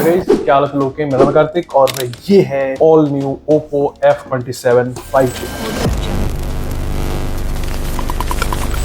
Guys, क्या हाल है लोगों के। मेरा नाम कार्तिक और ये है all new Oppo F27 5G।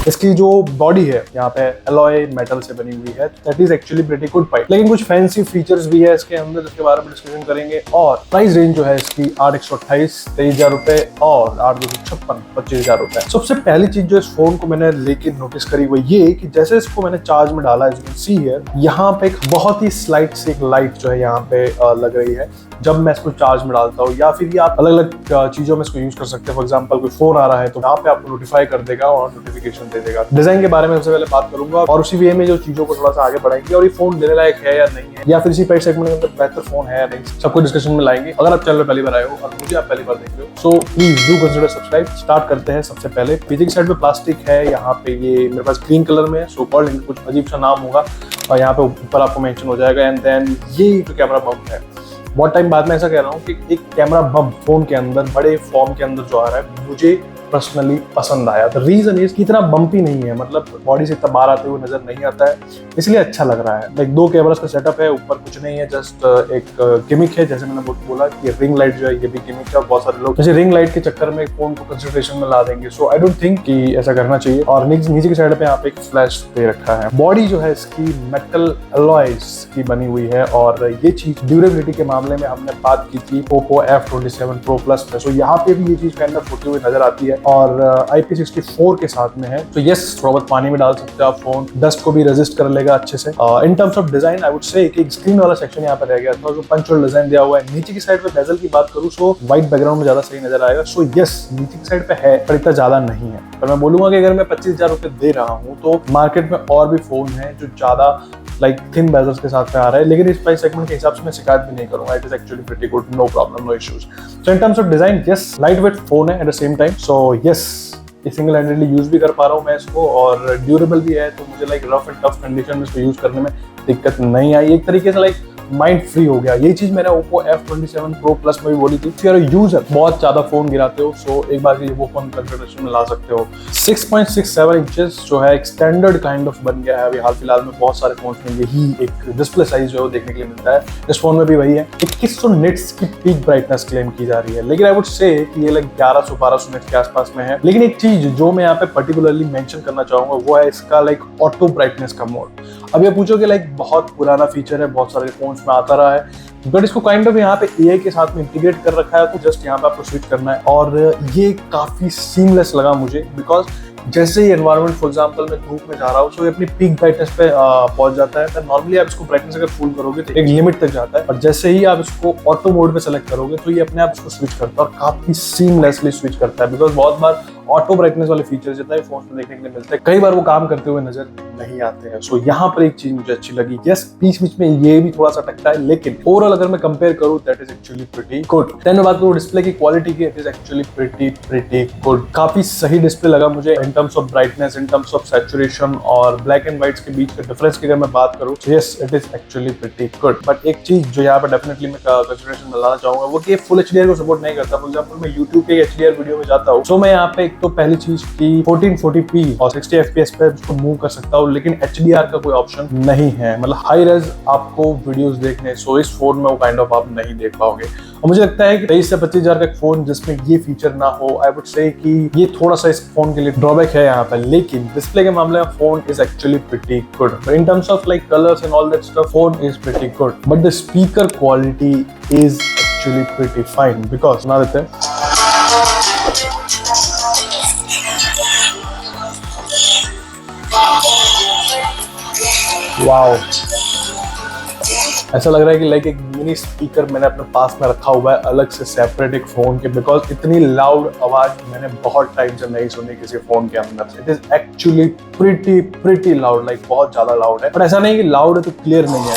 इसकी जो बॉडी है यहाँ पे एलॉय मेटल से बनी हुई है, that is actually pretty good pipe. लेकिन कुछ फैंसी फीचर्स भी है इसके अंदर, जिसके बारे में डिस्कशन करेंगे। और प्राइस रेंज जो है इसकी 8/128 23,000 रुपए और 8/256 25,000 रुपए। सबसे पहली चीज जो इस फोन को मैंने लेके नोटिस करी वो ये कि जैसे इसको मैंने चार्ज में डाला, as you can see here, यहाँ पे एक बहुत ही स्लाइट सी एक लाइट जो है यहाँ पे लग रही है जब मैं इसको चार्ज में डालता हूँ। या फिर ये आप अलग अलग चीजों में इसको यूज कर सकते हैं। फॉर एग्जाम्पल कोई फोन आ रहा है तो यहाँ पे आपको नोटिफाई कर देगा और नोटिफिकेशन दे देगा। डिजाइन के बारे में सबसे पहले बात करूंगा और उसी वे में जो चीजों को थोड़ा सा आगे बढ़ाएंगे और ये फोन लेने लायक है या नहीं है, या फिर इसी प्राइस सेगमेंट के अंदर बेहतर फोन है या नहीं, सबको डिस्कशन में लाएंगे। अगर आप चैनल पर पहली बार आए हो और मुझे आप पहली बार देख रहे हो so please do consider subscribe. Start करते हैं। सबसे पहले पीछे की साइड पे प्लास्टिक है, यहाँ पे ये मेरे पास ग्रीन कलर में है, सो कॉल्ड कुछ अजीब सा नाम होगा और यहाँ पे ऊपर आपको मेंशन हो जाएगा। एंड देन ये जो कैमरा बम्प है, बहुत टाइम बाद में ऐसा कह रहा हूँ कि एक कैमरा बम्प फोन के अंदर बड़े फॉर्म के अंदर जो आ रहा है मुझे पर्सनली पसंद आया। द रीजन इज कि इतना बम्पी नहीं है, मतलब बॉडी से इतना बाहर आते हुए नजर नहीं आता है, इसलिए अच्छा लग रहा है। लाइक 2 कैमरास का सेटअप है, ऊपर कुछ नहीं है, जस्ट एक गिमिक है। जैसे मैंने बोला कि रिंग लाइट जो है ये भी गिमिक है और बहुत सारे लोग जैसे रिंग लाइट के चक्कर में फोन को कंसिडरेशन में ला देंगे। सो आई डोंट थिंक कि ऐसा करना चाहिए। और नीचे की साइड पे यहाँ पे एक फ्लैश दे रखा है। बॉडी जो है इसकी मेटल अलॉयज की बनी हुई है और ये चीज ड्यूरेबिलिटी के मामले में हमने बात की थी Oppo F27 Pro Plus में। सो यहाँ पे भी ये चीज काइंड ऑफ होती हुई नजर आती है और IP64 के साथ में है। तो यस, थोड़ा बहुत पानी में डाल सकते हो आप, फोन डस्ट को भी रेजिस्ट कर लेगा अच्छे से। इन terms of design I would say कि स्क्रीन वाला सेक्शन यहाँ पे रह गया था जो पंचुअल डिजाइन दिया हुआ है। नीचे की साइड पे बेजल की बात करूँ सो व्हाइट बैकग्राउंड में ज्यादा सही नजर आएगा। सो यस, नीचे की साइड पे है पर इतना ज्यादा नहीं है। पर मैं बोलूंगा कि अगर मैं 25,000 रुपए दे रहा हूँ तो मार्केट में और भी फोन है जो ज्यादा लाइक थिन बेजल्स के साथ में आ रहा है, लेकिन इस प्राइस सेगमेंट के हिसाब से मैं शिकायत भी नहीं करूंगा। It is actually pretty good, no problem, no issues. So in terms of design yes, light weight phone है at the same time. So yes, single handedly use भी कर पा रहा हूँ मैं इसको और ड्यूरेबल भी है, तो मुझे like rough and tough condition में इसको यूज करने में दिक्कत नहीं आई। एक तरीके से लाइक माइंड फ्री हो गया। ये चीज मैंने Oppo F27 Pro Plus में भी बोली थी। अगर यूजर बहुत ज्यादा फोन गिराते हो सो एक बार ये वो फोन कंसिडरेशन में ला सकते हो। 6.67 इंचेस जो है एक स्टैंडर्ड काइंड ऑफ बन गया है अभी हाल फिलहाल में। बहुत सारे फोन में यही एक डिस्प्ले साइज जो है देखने के लिए मिलता है, इस फोन में भी वही है। 2100 निट्स की पीक ब्राइटनेस क्लेम की जा रही है, लेकिन आई वुड से कि ये लाइक 1100-1200 निट्स के आसपास में है। लेकिन एक चीज जो मैं यहाँ पे पर्टिकुलरली मेंशन करना चाहूंगा वो है इसका लाइक ऑटो ब्राइटनेस का मोड। अब ये पूछो कि लाइक बहुत पुराना फीचर है, बहुत सारे फोन्स में आता रहा है, बट इसको काइंड ऑफ यहाँ पे AI के साथ में इंटीग्रेट कर रखा है। तो जस्ट यहाँ पे आपको स्विच करना है और ये काफी सीमलेस लगा मुझे। बिकॉज जैसे ही एनवायरनमेंट फॉर एग्जांपल मैं धूप में जा रहा हूँ सो ये अपनी पीक ब्राइटनेस पे पहुंच जाता है। नॉर्मली आप इसको ब्राइटनेस अगर फुल करोगे तो एक लिमिट तक जाता है, और जैसे ही आप इसको ऑटो मोड पे सेलेक्ट करोगे तो ये अपने आप इसको स्विच करता है और काफी सीमलेसली स्विच करता है। बिकॉज बहुत बार ऑटो ब्राइटनेस वाले फीचर जितना भी फोन में देखने के लिए मिलते हैं, कई बार वो काम करते हुए नजर नहीं आते हैं। सो यहाँ पर एक चीज मुझे अच्छी लगी। यस, बीच बीच में ये भी थोड़ा सा टकता है, लेकिन ओवरऑल अगर मैं कंपेयर करूँ that is actually pretty good. Then मैं बात करूँ डिस्प्ले की क्वालिटी की, it is actually pretty good. काफी सही डिस्प्ले लगा मुझे in terms of brightness, in terms of saturation और ब्लैक एंड व्हाइट के बीच के डिफरेंस की अगर मैं बात करूँ, yes it is actually pretty good. But एक चीज जो यहाँ पर डेफिनेटली मैं कंसिडरेशन में लाना चाहूंगा वो कि फुल HDR को सपोर्ट नहीं करता। फॉर एग्जाम्पल मैं यूट्यूब के HDR वीडियो में जाता हूँ सो मैं यहाँ पे एक तो पहली चीज की 1440p और 60 FPS पे उसको मूव कर सकता हूँ, लेकिन HDR का कोई ऑप्शन नहीं है। मतलब हाई रेज आपको वीडियोस देखने सो इस फोन में वो काइंड ऑफ आप नहीं देख पाओगे। और मुझे लगता है कि 23 से 25,000 का एक फोन जिसमें ये फीचर ना हो, आई वुड से कि ये थोड़ा सा इस फोन के लिए ड्रॉबैक है यहाँ पर। लेकिन डिस्प्ले के मामले में phone is actually pretty good. In terms of like colours and all that stuff phone is pretty good, but the speaker quality is actually pretty fine. Because सुना देते हैं, वाओ, ऐसा लग रहा है कि लाइक एक मिनी स्पीकर मैंने अपने पास में रखा हुआ है अलग से सेपरेट एक फोन के। बिकॉज इतनी लाउड आवाज मैंने बहुत टाइम से नहीं सुनी किसी फोन के अंदर। It is actually pretty loud, like बहुत ज्यादा लाउड है। पर ऐसा नहीं कि लाउड है तो क्लियर नहीं है,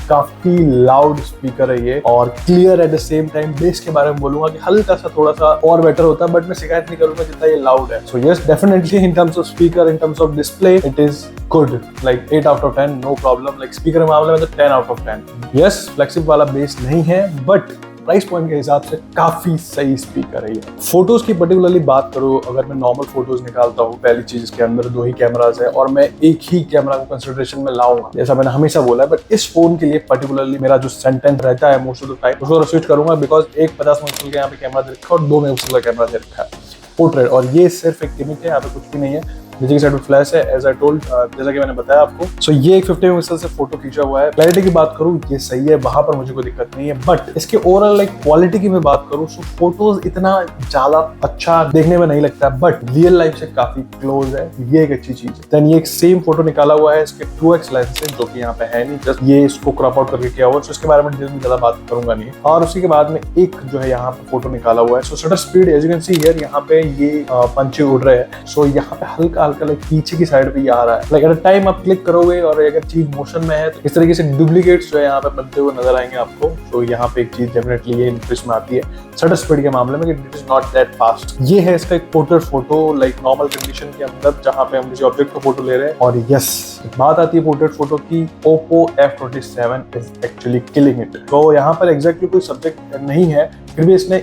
काफी लाउड स्पीकर है ये और clear eight the same time. Base के बारे में बोलूंगा कि हल्का सा थोड़ा सा और बेटर होता है, बट मैं शिकायत नहीं करूंगा जितना ये लाउड है। So yes, definitely in terms of speaker, in terms of display it is good, like 8/10, no problem. Like speaker के मामले में तो 10/10। यस, फ्लेक्सिबल वाला बेस नहीं है, बट प्राइस पॉइंट के हिसाब से काफी सही स्पीकर है। फोटोज की पर्टिकुलरली बात करूँ, अगर मैं नॉर्मल फोटोज निकालता हूँ, पहली चीज इसके अंदर 2 ही कैमराज है और मैं एक ही कैमरा को कंसिडरेशन में लाऊंगा, जैसा मैंने हमेशा बोला है। बट इस फोन के लिए पर्टिकुलरली मेरा जो सेंटेंस रहता है मोस्ट ऑफ द टाइम, उसको स्विच करूंगा बिकॉज एक 50 मेगापिक्सल का यहाँ पे कैमरा दे रखा है और 2 मेगापिक्सल का कैमरा दे रखा है पोर्ट्रेट, और ये सिर्फ एक गिमिक है, यहाँ पे कुछ भी नहीं है। नीचे की साइड में फ्लैश है, एज आई टोल्ड, जैसा कि मैंने बताया आपको। सो ये एक 50 मेगापिक्सल से फोटो खींचा हुआ है। क्लैरिटी की बात करूँ, ये सही है, वहां पर मुझे कोई दिक्कत नहीं है। बट इसके ओवरऑल लाइक क्वालिटी की मैं बात करूँ, सो फोटोज इतना ज्यादा अच्छा देखने में नहीं लगता, बट रियल लाइफ से काफी क्लोज है, ये एक अच्छी चीज है। देन ये एक सेम फोटो निकाला हुआ है इसके 2x लेंस से, जो कि यहाँ पे है नहीं, जस्ट ये इसको क्रॉप आउट करके किया हुआ है। इसके बारे में डिटेल में ज्यादा बात करूंगा नहीं। और उसी के बाद में एक जो है यहाँ पे फोटो निकाला हुआ है। So shutter speed as you can see here, यहाँ पे ये पंछी उड़ रहे हैं। सो यहाँ पे हल्का हल्का लाइक पीछे की साइड पे ये आ रहा है। लाइक एट अ टाइम आप क्लिक करोगे और अगर चीज मोशन में है तो इस तरीके से डुप्लीकेट्स जो है यहाँ पे बनते हुए नजर आएंगे आपको। तो यहाँ पे एक चीज डेफिनेटली ये इंटरेस्ट में आती है शटर स्पीड के मामले में, it is not that fast. ये है इसका एक portrait photo, like normal condition के अंदर जहाँ पे हम किसी ऑब्जेक्ट को फोटो ले रहे हैं। और यस, बात आती है पोर्ट्रेट फोटो की, Oppo F27 is actually killing it. तो यहाँ पर एग्जैक्टली कोई सब्जेक्ट नहीं है, फिर भी इसने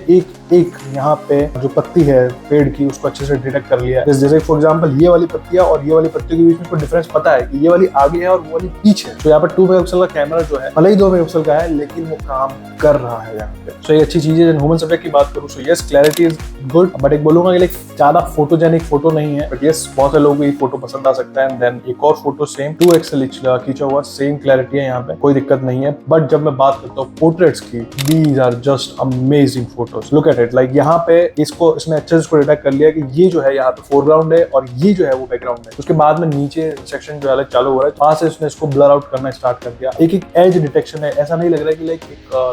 एक यहाँ पे जो पत्ती है पेड़ की उसको अच्छे से डिटेक्ट कर लिया है। जैसे फॉर एग्जांपल ये वाली पत्तियां और ये वाली पत्तियों के बीच में कोई डिफरेंस पता है कि ये वाली आगे है और वो वाली पीछे। तो यहाँ पर 2 मेगापिक्सल का कैमरा जो है, भले ही 2 मेगापिक्सल का है, लेकिन वो काम कर रहा है यहाँ पे। तो ये अच्छी चीज है। ह्यूमन सब्जेक्ट की बात करूँ, so yes clarity is good, but एक बोलूंगा कि लाइक ज्यादा फोटोजेनिक फोटो नहीं है, बट यस बहुत से लोगों को ये फोटो पसंद आ सकता है। देन एक और फोटो सेम 2x खींचा हुआ, सेम क्लैरिटी है, यहाँ पे कोई दिक्कत नहीं है। बट जब मैं बात करता हूँ पोर्ट्रेट्स की, these are just amazing photos. Look at it, like यहाँ पे इसको इसने अच्छे से इसको डिटेक्ट कर लिया कि ये जो है यहाँ पे फोरग्राउंड है और ये जो है वो बैकग्राउंड है। उसके बाद में नीचे सेक्शन जो है चालू हो रहा है, वहां से उसने इसको ब्लर आउट करना स्टार्ट कर दिया। एक एज डिटेक्शन है, ऐसा नहीं लग रहा है कि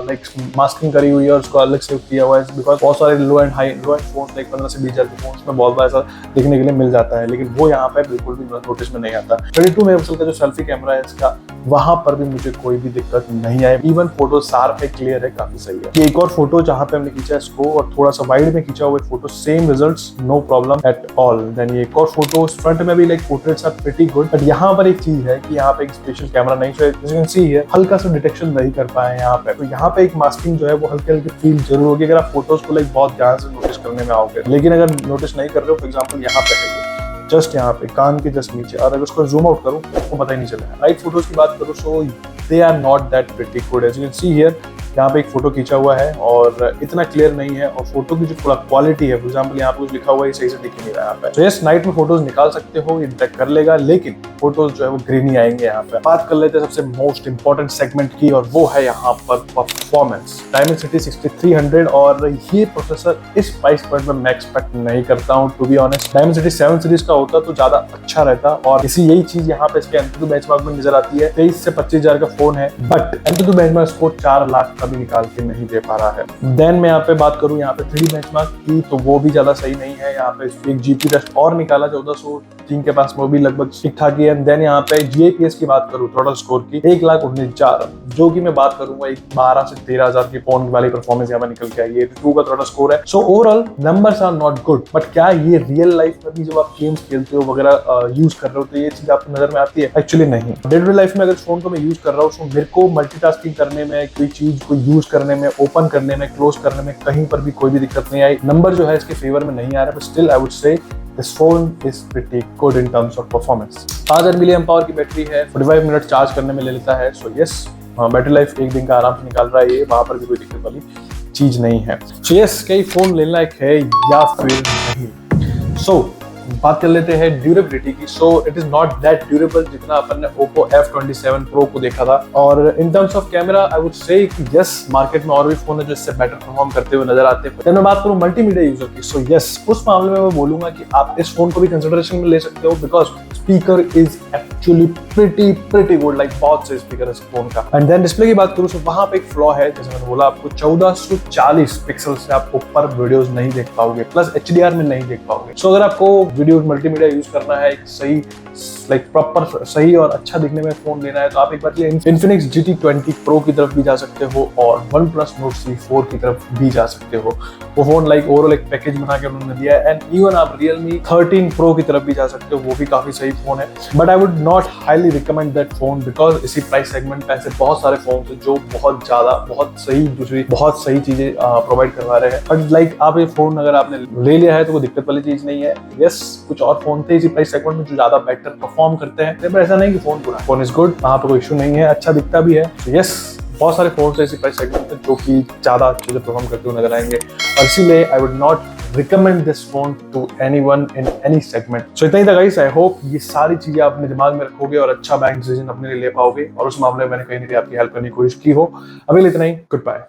लाइक मास्किंग करी हुई है और उसको अलग से किया हुआ है, बिकॉज बहुत सारे लो एंड फोन लाइक 15 से 20 हजार के फोन में बहुत बार ऐसा देखने के लिए मिल जाता है, लेकिन वो यहाँ पे बिल्कुल भी नोटिस में नहीं आता। 32 मेगापिक्सल का जो सेल्फी कैमरा है इसका, वहां पर भी मुझे कोई भी दिक्कत नहीं आई। इवन फोटो शार्प है, क्लियर है, काफी सही है। एक और फोटो जहाँ पे हमने खींचा इसको और थोड़ा सा वाइड में खींचा हुआ photo, same results, no problem at all. Then ये एक और फोटो फ्रंट में भी like portraits are pretty good, but यहाँ पर एक चीज है कि यहाँ पे एक स्पेशल कैमरा नहीं, सो यू कैन सी है हल्का सा डिटेक्शन नहीं कर पाए यहाँ पे। तो यहाँ पे एक मास्किंग जो है वो हल्के हल्के फील जरूर होगी अगर आप फोटोज को लाइक बहुत ध्यान से नोटिस करने में आओगे। लेकिन अगर नोटिस नहीं कर रहे हो, फॉर एग्जाम्पल यहाँ पे है जस्ट यहाँ पे कान के जस्ट नीचे, और अगर उसको जूम आउट करूँ तो आपको पता ही नहीं चलेगा। राइट फोटोज की बात करूँ, so they are not that pretty good. As you can see here, यहाँ पे एक फोटो खींचा हुआ है और इतना क्लियर नहीं है, और फोटो की जो पूरा क्वालिटी है, फॉर एग्जाम्पल यहाँ पे कुछ लिखा हुआ है, सही से दिख नहीं रहा है यहाँ पे। तो यस, नाइट में फोटोज निकाल सकते हो, ये डिटेक्ट कर लेगा, लेकिन फोटोज जो है वो ग्रेनी आएंगे यहाँ पे। बात कर लेते हैं सबसे मोस्ट इंपॉर्टेंट सेगमेंट की, और वो है यहाँ पर परफॉर्मेंस। डायमेंसिटी 6300, और ये प्रोसेसर इस प्राइस पॉइंट में मैं एक्सपेक्ट नहीं करता हूँ, to be honest. Dimensity 7 series का होता तो ज्यादा अच्छा रहता, और इसी यही चीज यहाँ पे इसके Antutu बेंचमार्क में नजर आती है। 23 से 25 हजार का फोन है, बट Antutu बेंचमार्क इसको 4 लाख का भी निकाल के नहीं दे पा रहा है। देन मैं यहाँ पे बात करूँ यहाँ पे 3D बेंचमार्क की, तो वो भी ज्यादा सही नहीं है। यहाँ पे एक GP टेस्ट और निकाला 1400 जिनके पास, वो भी लगभग ठीक ठाक ही है। देन यहाँ पे GIPS की बात करूँ थ्रॉटल स्कोर की, 1,19,000, जो कि मैं बात करूंगा एक 12 से 13 हजार की फोन वाली परफॉर्मेंस यहाँ पे निकल के आई है। 2 का थ्रॉटल स्कोर है। So overall numbers are not good, but क्या ये रियल लाइफ में भी जब आप गेम्स खेलते हो वगैरह यूज कर रहे हो तो ये चीज आपको नजर में आती है? एक्चुअली नहीं। डे टू डे लाइफ में अगर फोन को मैं यूज कर रहा हूँ, तो मेरे को मल्टीटास्किंग करने में, कोई चीज को यूज करने में, ओपन करने में, क्लोज करने में कहीं पर भी कोई भी दिक्कत नहीं आई। नंबर जो है इसके फेवर में नहीं आ रहा, but still I would say this phone is pretty good in terms of performance। 5000 mAh की बैटरी है, 45 मिनट चार्ज करने में ले लेता है। सो यस, बैटरी लाइफ एक दिन का आराम से निकाल रहा है, ये वहां पर भी कोई दिक्कत वाली चीज नहीं है। सो यस, कई फोन लेने लायक है या फिर नहीं। सो बात कर लेते हैं ड्यूरेबिलिटी की। So it is not that durable जितना अपन ने Oppo F27 Pro को देखा था। और इन terms of camera I would say कि यस, मार्केट में और भी फोन है जो इससे बेटर परफॉर्म करते हुए नजर आते हैं। मैं बात करूं मल्टीमीडिया यूजर की, सो यस, उस मामले में मैं बोलूंगा कि आप इस फोन को भी कंसिडरेशन में ले सकते हो, because speaker is actually pretty good, like बहुत से स्पीकर है इस फोन का। एंड देन डिस्प्ले की बात करूं, तो वहां पे एक फ्लॉ है, जैसे मैंने बोला आपको 1440 पिक्सल से आप ऊपर वीडियोस नहीं देख पाओगे, प्लस HDR में नहीं देख पाओगे। सो अगर आपको वीडियो मल्टीमीडिया यूज करना है, एक सही लाइक प्रॉपर सही और अच्छा दिखने में फोन लेना है, तो आप एक बार Infinix GT20 Pro की तरफ भी जा सकते हो और OnePlus Nord C4 की तरफ भी जा सकते हो। वो फोन लाइक ओवरऑल एक पैकेज बना के उन्होंने दिया है। एंड इवन आप Realme 13 Pro की तरफ भी जा सकते हो, वो भी काफी सही फोन है। But I would not not highly recommend that phone because इसी प्राइस सेगमेंट पे ऐसे बहुत सारे फोन हैं जो बहुत ज्यादा बहुत सही चीजें प्रोवाइड करवा रहे हैं। बट लाइक आप ये फोन अगर आपने ले लिया है तो कोई दिक्कत वाली चीज नहीं है। यस, कुछ और फोन थे इसी प्राइस सेगमेंट में जो ज्यादा बेटर परफॉर्म करते हैं, पर ऐसा नहीं कि फोन बुरा, फोन इज गुड, वहाँ पे कोई इशू नहीं है, अच्छा दिखता भी है। यस, बहुत सारे फोन ऐसी प्राइस सेगमेंट में जो कि ज्यादा अच्छे से परफॉर्म करते हुए नजर आएंगे, और इसीलिए I would not recommend this phone to anyone in any segment. So इतना ही था गाइस। आई होप ये सारी चीजें आप अपने दिमाग में रखोगे और अच्छा बैंकिंग डिसीजन अपने लिए ले पाओगे, और उस मामले में मैंने कहीं ना कहीं आपकी हेल्प करने की कोशिश की हो। अभी इतना ही, गुड बाय।